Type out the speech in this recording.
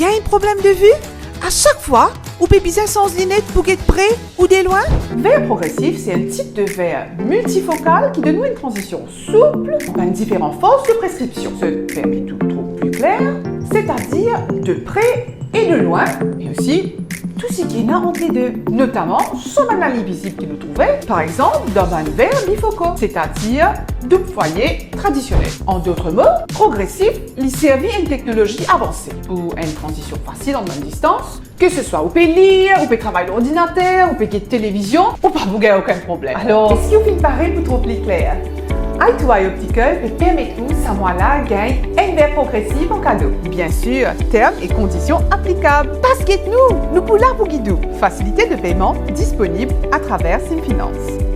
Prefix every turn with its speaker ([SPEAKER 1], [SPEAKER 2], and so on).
[SPEAKER 1] y a un problème de vue? À chaque fois, ou peut besoin sans lunettes pour être près ou de loin?
[SPEAKER 2] Verre progressif, c'est un type de verre multifocal qui donne une transition souple entre différentes forces de prescription. Ce verre est tout plus clair, c'est-à-dire de près et de loin, et aussi tout ce qui est là entre les deux, notamment sur l'analyse visible que nous trouvons, par exemple, dans un verre bifocal, c'est-à-dire de foyer traditionnel. En d'autres mots, progressif, il servit à une technologie avancée pour une transition facile en bonne distance, que ce soit au peut lire, au peut travailler l'ordinateur, au peut guider télévision, ou pas vous n'avez aucun problème. Alors, est-ce que vous finissez pareil pour trop plus clair? Eye-to-Eye Optical peut permettre à moi-là gagner un verre progressif en cadeau. Bien sûr, termes et conditions applicables. Parce que nous pouvons là pour guider. Facilité de paiement disponible à travers Simfinance.